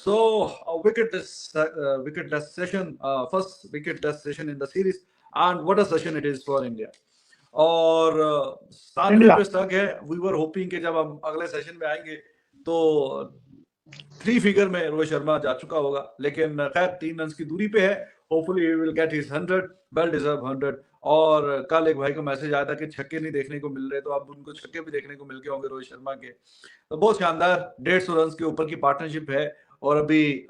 wicket test session, first wicket test session in the series, and what a session it is for India. और 97 पे stuck है. We were hoping कि जब हम अगले session में आएंगे तो 3 फिगर में रोहित शर्मा जा चुका होगा, लेकिन खैर 3 रन की दूरी पे है. Hopefully he will get his 100, well deserve 100. और कल एक भाई को मैसेज आया था कि छक्के नहीं देखने को मिल रहे, तो अब उनको छक्के भी देखने को मिल गए होंगे रोहित शर्मा के. तो बहुत शानदार 150 रन के ऊपर की पार्टनरशिप है और अभी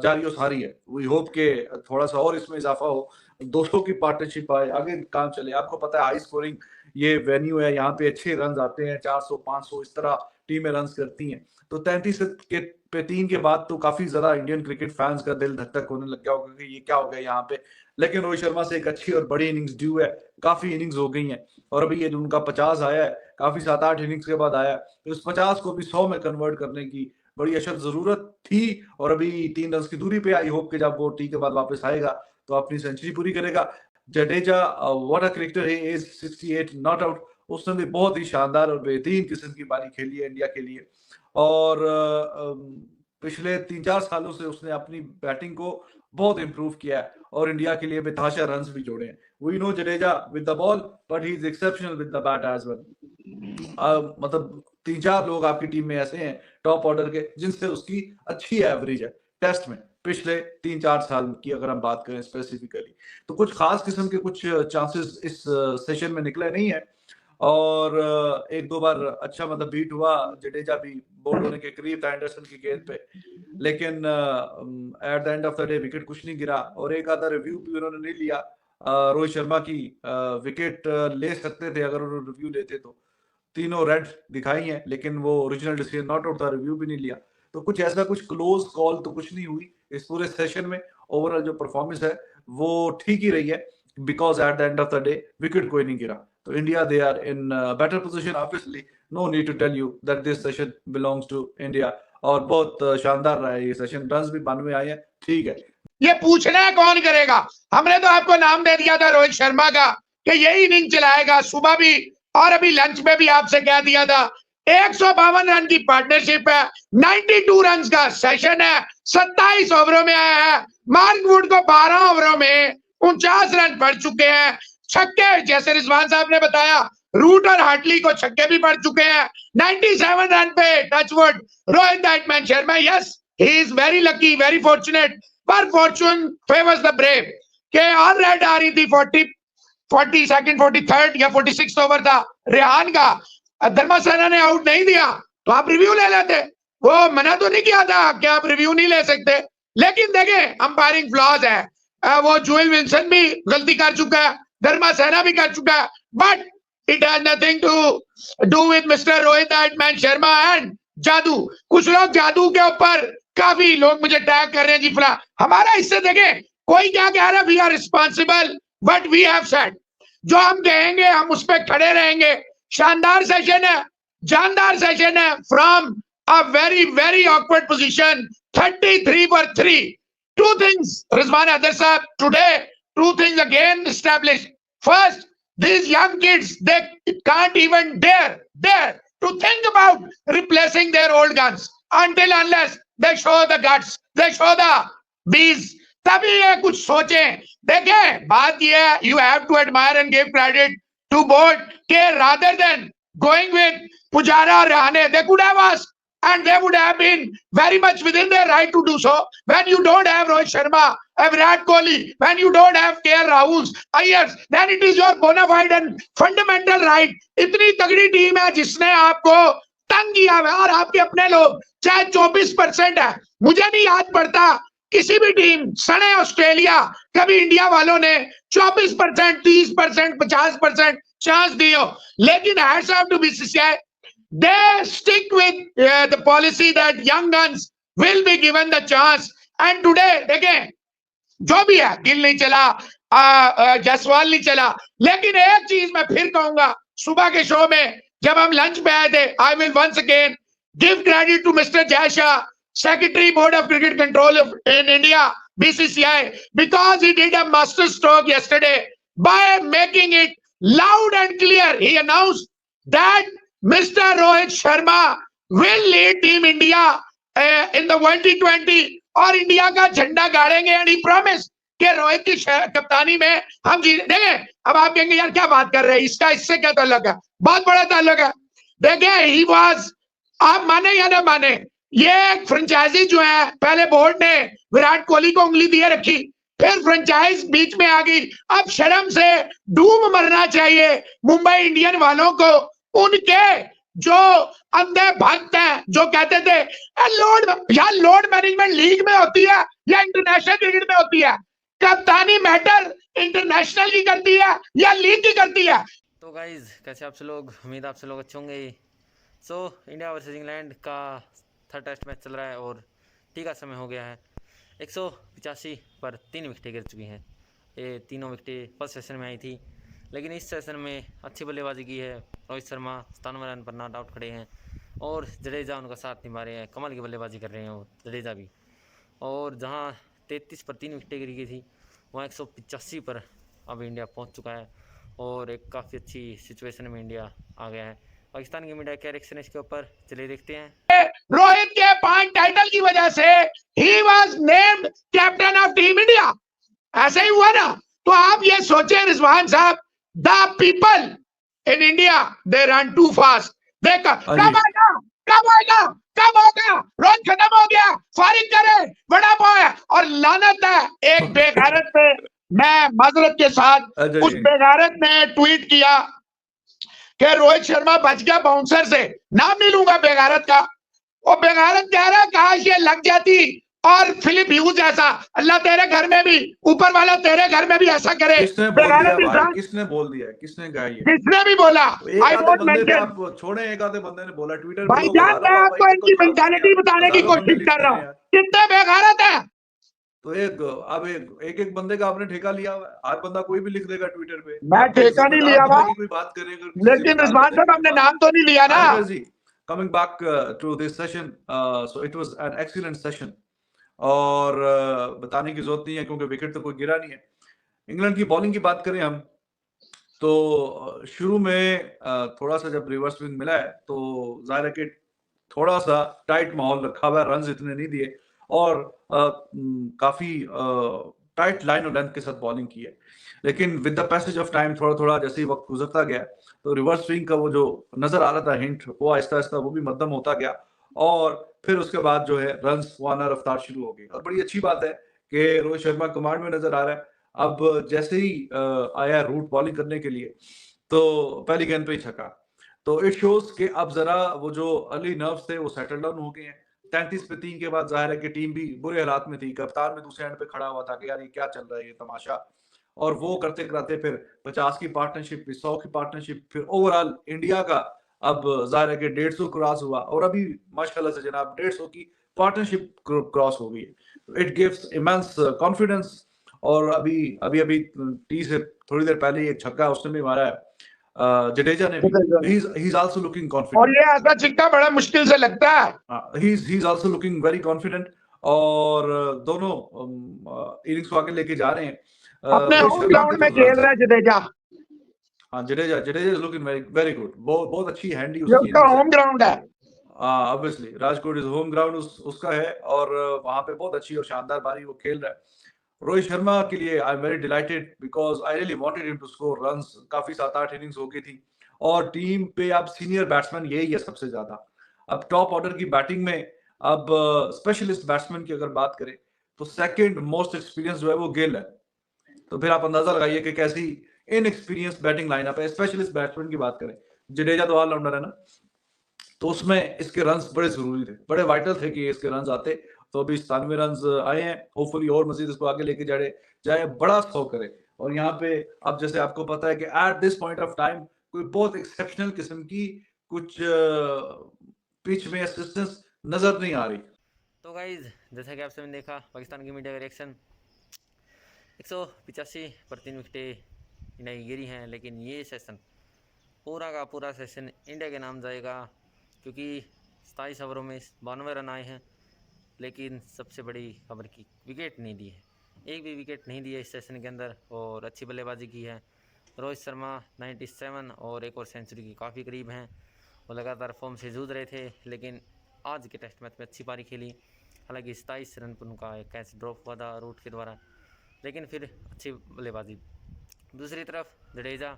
जारी सारी है. वी होप के थोड़ा सा और इसमें इजाफा हो, 200 की पार्टनरशिप आए, आगे काम चले. आपको पता है हाई स्कोरिंग ये वेन्यू है, यहाँ पे अच्छे रन आते हैं, 400 500 इस तरह टीमें रन करती हैं. तो 33 के पे 3 के बाद तो काफी ज्यादा इंडियन क्रिकेट फैंस का दिल धक धक होने लग गया होगा कि ये क्या हो गया यहाँ पे. लेकिन रोहित शर्मा से एक अच्छी और बड़ी इनिंग्स ड्यू है. काफी इनिंग्स हो गई हैं और अभी ये जो उनका 50 आया है, काफी 7-8 इनिंग्स के बाद आया, तो इस 50 को भी 100 में कन्वर्ट करने की बड़ी अशद जरूरत थी. और अभी 3 रन की दूरी पे. आई होप कि जब वो टी के बाद वापस आएगा तो अपनी सेंचुरी पूरी करेगा. Jadeja what a cricketer he is, 68 not out. उसने भी बहुत ही शानदार और बेहतरीन किस्म की पारी खेली है इंडिया के लिए. और पिछले 3-4 सालों से उसने अपनी बैटिंग को बहुत इंप्रूव किया है और इंडिया के लिए बेतहाशा रन्स भी जोड़े हैं. We know Jadeja with the ball, but he is exceptional with the bat as well. मतलब 3-4 लोग आपकी टीम में ऐसे हैं टॉप ऑर्डर के जिनसे उसकी अच्छी एवरेज है टेस्ट में पिछले 3-4 साल की अगर हम बात करें स्पेसिफिकली. तो कुछ खास किस्म के कुछ चांसेस इस सेशन में निकले नहीं है और 1-2 बार अच्छा मतलब बीट हुआ. जडेजा भी बोल्ड होने के करीब था एंडरसन की गेंद पे, लेकिन eight the end of the day wicket कुछ नहीं गिरा. और एक आधा रिव्यू भी उन्होंने नहीं लिया. रोहित शर्मा की विकेट ले सकते थे अगर उन्होंने रिव्यू लेते तो. तीनों रेड दिखाई हैं, लेकिन वो ओरिजिनल डिसीजन नॉट आउट था, रिव्यू भी नहीं लिया. तो कुछ ऐसा कुछ क्लोज कॉल तो कुछ नहीं हुई इस पूरे सेशन में. ओवरऑल जो परफॉर्मेंस है वो ठीक ही रही है, because at the end of the day wicket कोई नहीं गिरा. तो India they are in better position. Obviously no need to tell you that this session belongs to India. और बहुत शानदार रहा है ये सेशन. रन भी 92 आए हैं, ठीक है. ये पूछना है कौन करेगा. हमने तो आपको नाम दे दिया था रोहित शर्मा का कि यही इनिंग चलाएगा, सुबह भी और अभी लंच में भी आपसे कह दिया था. 152 रन की पार्टनरशिप है, 92 रन का सेशन है, 27 ओवरों में आया है. मार्क वुड को 12 ओवरों में 49 रन पड़ चुके हैं. छक्के जैसे रिजवान साहब ने बताया, रूट और हार्टली को छक्के भी पड़ चुके हैं. 97 रन पे touchwood Rohit the hitman Sharma, yes he is very lucky, very fortunate, पर फॉर्चून फेवर्स द ब्रेव. के ऑल रेड आ रही थी 42nd 43rd या 46th ओवर था रेहान का. धर्मासेना ने आउट नहीं दिया तो आप रिव्यू ले लेते. वो मना तो नहीं किया था कि आप रिव्यू नहीं ले सकते, लेकिन देखें अंपायरिंग फ्लॉज है. वो जूएल विल्सन भी गलती कर चुका है, धर्मासेना भी कर चुका है, but it has nothing to do with mister Rohit the hitman Sharma and जादू. कुछ लोग जादू के ऊपर, काफी लोग मुझे टैग कर रहे हैं जी फला. हमारा इससे देखें कोई क्या कह रहा है, we are responsible, but we have said जो हम कहेंगे हम उस पर खड़े रहेंगे. शानदार सेशन है, जानदार सेशन है. From a very very awkward position, 33 for 3. Two things, Rizwan Adar Sahab, today, 2 things again established. First, these young kids, they can't even dare to think about replacing their old guns until unless they show the guts, they show the bees. तभी ये कुछ सोचें. देखें बात ये है, you have to admire and give credit to board के rather than going with Pujara or Rahane, they could have asked and they would have been very much within their right to do so. When you don't have Rohit Sharma, Virat Kohli, when you don't have KL Rahul, Ayers, then it is your bona fide and fundamental right. इतनी तगड़ी team है जिसने आपको तंग किया है और आपके अपने लोग चाहे 24% है. मुझे नहीं याद पड़ता किसी भी टीम सने ऑस्ट्रेलिया कभी इंडिया वालों ने 24%, 30%, 50% चांस दियो. लेकिन hats off to BCCI, they stick with the policy that young guns will be given the chance. And today देखें जो भी है, गिल नहीं चला, जायसवाल नहीं चला, लेकिन एक चीज मैं फिर कहूंगा, सुबह के शो में जब हम लंच पे आए थे, I will once again give credit to Mr. Jay Shah, Secretary Board of Cricket Control in India, BCCI, because he did a master stroke yesterday by making it loud and clear. He announced that Mr. Rohit Sharma will lead Team India in the world T20 और India का झंडा गाड़ेंगे and he promise कि रोहित की कप्तानी में हम जीत देंगे। अब आप कहेंगे यार क्या बात कर रहे हैं, इसका इससे क्या ताल्लुक है? बहुत बड़ा ताल्लुक है। देखिए ही वाज, आप माने या ना माने, ये फ्रेंचाइजी जो है, पहले बोर्ड ने विराट कोहली को उंगली दिए रखी, फिर फ्रेंचाइज बीच में आ गई। अब शर्म से डूब मरना चाहिए मुंबई इंडियन वालों को। उनके जो अंधे भक्त हैं जो कहते थे लोड मैनेजमेंट लीग में होती है या इंटरनेशनल क्रिकेट में होती है, कप्तानी मैटर इंटरनेशनल की करती है या लीग की करती है। तो गाइज कैसे आप सब लोग, उम्मीद आप सब लोग अच्छे होंगे। सो इंडिया वर्सेस इंग्लैंड का थर्ड टेस्ट मैच चल रहा है और टी का समय हो गया है। 185 पर 3 विकेटें गिर चुकी हैं। ये तीनों विकेटें फर्स्ट सेशन में आई थी, लेकिन इस सेशन में अच्छी बल्लेबाजी की है। रोहित शर्मा 97 रन पर नॉट आउट खड़े हैं और जडेजा उनका साथ निभा रहे हैं। कमाल की बल्लेबाजी कर रहे हैं वो जडेजा भी। और जहां 33 पर 3 विकेटें गिरी गई थी, वहाँ 185 पर अब इंडिया पहुंच चुका है और एक काफ़ी अच्छी सिचुएशन में इंडिया आ गया है। पाकिस्तान की मीडिया क्या रिएक्शन है इसके ऊपर, चलिए देखते हैं। रोहित के 5 टाइटल की वजह से he was named captain of team India, ऐसा ही हुआ ना? तो आप ये सोचे रिजवान साहब, the people in India they run too fast. देख कब आएगा, कब आएगा, कब होगा, रोहित खत्म हो गया, फारिग करे, बड़ा बॉय। और लानत है एक बेगैरत पे, मैं माजरत के साथ उस बेगैरत ने ट्वीट किया कि रोहित शर्मा बच गया बाउंसर से, नाम नहीं लूंगा बेगैरत का। वो बेगैरत कह रहा है काश ये लग जाती और फिलिप ह्यूज ऐसा, अल्लाह तेरे घर में भी, ऊपर वाला तेरे घर में भी ऐसा करे। किसने बोल दिया भाई, किसने बोल दिया, किसने कहा ये? किसने भी बोला, आई डोंट मेंशन। आप छोड़े, एक आधे बंदे ने बोला ट्विटर पे। भाई जान, मैं आपको इनकी मेंटालिटी बताने की कोशिश कर रहा हूँ, कितने बेगैरत है। तो अब एक बंदे का आपने ठेका लिया हुआ है। हर बंदा कोई भी लिख देगा ट्विटर पे। मैं ठेका नहीं लिया हुआ, कोई बात करेगा, लेकिन रिजवान साहब हमने नाम तो नहीं लिया ना। Coming back to this session, so it was an excellent session और बताने की जरूरत नहीं है क्योंकि विकेट तो कोई गिरा नहीं है। इंग्लैंड की बॉलिंग की बात करें हम, तो शुरू में थोड़ा सा जब रिवर्स स्विंग मिला है तो जाहिर है कि थोड़ा सा टाइट माहौल रखा हुआ है, रन इतने नहीं दिए और काफी टाइट लाइन और लेंथ के साथ बॉलिंग की है। लेकिन with the passage of time, थोड़ा थोड़ा जैसे ही वक्त गुजरता गया तो रिवर्स स्विंग का वो जो नजर आ रहा था हिंट, वो आहिस्ता आहिस्ता वो भी मध्यम होता गया और फिर उसके बाद जो है रन्स वो आना रफ्तार शुरू हो गई। और बड़ी अच्छी बात है कि रोहित शर्मा कमांड में नजर आ रहा है। अब जैसे ही आया रूट बॉलिंग करने के लिए तो पहली गेंद पे ही छक्का, तो इट शोज कि अब जरा वो जो अर्ली नर्व्स थे वो सेटल डाउन हो गए हैं। 33 पे 3 के बाद जाहिर है कि टीम भी बुरे हालात में थी। कप्तान भी दूसरे एंड पे खड़ा हुआ था कि यार ये क्या चल रहा है, ये तमाशा। और वो करते कराते फिर 50 की पार्टनरशिप, 100 की पार्टनरशिप, फिर ओवरऑल इंडिया का अब जाहिर है कि 150 क्रॉस हुआ और अभी माशाल्लाह से जनाब 150 की पार्टनरशिप क्रॉस हो गई है। It gives immense confidence. और अभी अभी अभी टी से थोड़ी देर पहले एक छक्का उसने भी मारा है जडेजा ने भी। He is also looking confident. और ये ऐसा छक्का बड़ा मुश्किल से लगता है। He is also looking very confident और दोनों इनिंग्स को आगे लेके जा रहे हैं। अपने होम ग्राउंड में खेल रहा है जडेजा। हाँ, Jadeja is looking very very good. बहुत अच्छी हैंडी उसकी, उसका होम ग्राउंड है। Obviously Rajkot is home ground उसका है और वहां पे बहुत अच्छी और शानदार बारी वो खेल रहा है। रोहित शर्मा के लिए I am very delighted because I really wanted him to score runs. काफी 7-8 इनिंग्स हो गई थी और टीम पे अब सीनियर बैट्समैन यही है सबसे ज्यादा। अब टॉप ऑर्डर की बैटिंग में अब स्पेशलिस्ट बैट्समैन की अगर बात करें तो सेकंड मोस्ट एक्सपीरियंस जो है वो गिल है। तो फिर आप अंदाजा लगाइए कि कैसी इनएक्सपीरियंस बैटिंग लाइनअप है। स्पेशलिस्ट बैट्समैन की बात करें, जडेजा तो ऑलराउंडर है ना, तो उसमें इसके रन्स बड़े जरूरी थे, बड़े वाइटल थे कि इसके रन्स आते। तो अभी 97 रन आए हैं, होपफुली और मजीद इसको आगे लेके जाए बड़ा स्कोर करे। और यहाँ पे अब जैसे आपको पता है कि at this point of time कोई बहुत एक्सेप्शनल किस्म की कुछ पिच में असिस्टेंस नजर नहीं आ रही। तो गाइज जैसा कि आपने देखा पाकिस्तान की मीडिया का रिएक्शन, 185 पर 3 विकेटें इंडिया की गिरी हैं, लेकिन ये सेशन पूरा का पूरा सेशन इंडिया के नाम जाएगा क्योंकि 27 ओवरों में 92 रन आए हैं, लेकिन सबसे बड़ी खबर की विकेट नहीं दी है। एक भी विकेट नहीं दिया इस सेशन के अंदर और अच्छी बल्लेबाजी की है। रोहित शर्मा 97 और एक और सेंचुरी की काफ़ी करीब हैं। वो लगातार फॉर्म से जूझ रहे थे, लेकिन आज के टेस्ट मैच में अच्छी पारी खेली। हालांकि 27 रन पर उनका एक कैच ड्रॉप हुआ था रूट के द्वारा, लेकिन फिर अच्छी बल्लेबाजी। दूसरी तरफ जडेजा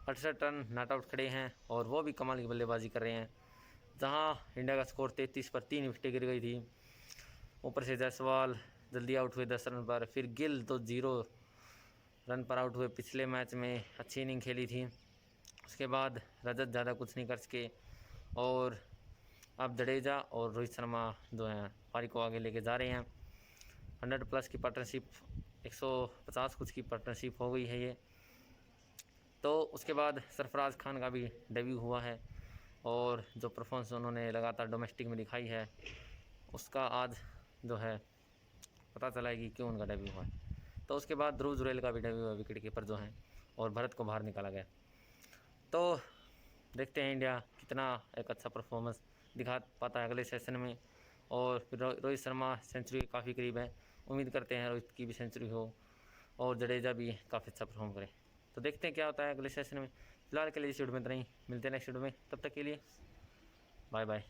68 रन नॉट आउट खड़े हैं और वो भी कमाल की बल्लेबाजी कर रहे हैं। जहां इंडिया का स्कोर 33 पर 3 विकेटें गिर गई थी। ऊपर से जायसवाल जल्दी आउट हुए 10 रन पर, फिर गिल तो 0 रन पर आउट हुए। पिछले मैच में अच्छी इनिंग खेली थी। उसके बाद रजत ज़्यादा कुछ नहीं कर सके और अब जडेजा और रोहित शर्मा जो हैं पारी को आगे लेके जा रहे हैं। 100+ की पार्टनरशिप, 150 कुछ की पार्टनरशिप हो गई है ये। तो उसके बाद सरफराज खान का भी डेब्यू हुआ है और जो परफॉर्मेंस उन्होंने लगातार डोमेस्टिक में दिखाई है उसका आज जो है पता चला है कि क्यों उनका डेब्यू हुआ है। तो उसके बाद ध्रुव जुरेल का भी डेब्यू हुआ विकेट कीपर जो हैं, और भरत को बाहर निकाला गया। तो देखते हैं इंडिया कितना एक अच्छा परफॉर्मेंस दिखा पाता है अगले सेशन में। और रोहित शर्मा सेंचुरी के काफ़ी करीब है। उम्मीद करते हैं रोहित की भी सेंचुरी हो और जडेजा भी काफ़ी अच्छा परफॉर्म करे। तो देखते हैं क्या होता है अगले सेशन में। फिलहाल के लिए इस वीडियो में इतना ही, मिलते हैं नेक्स्ट वीडियो में। तब तक के लिए बाय बाय।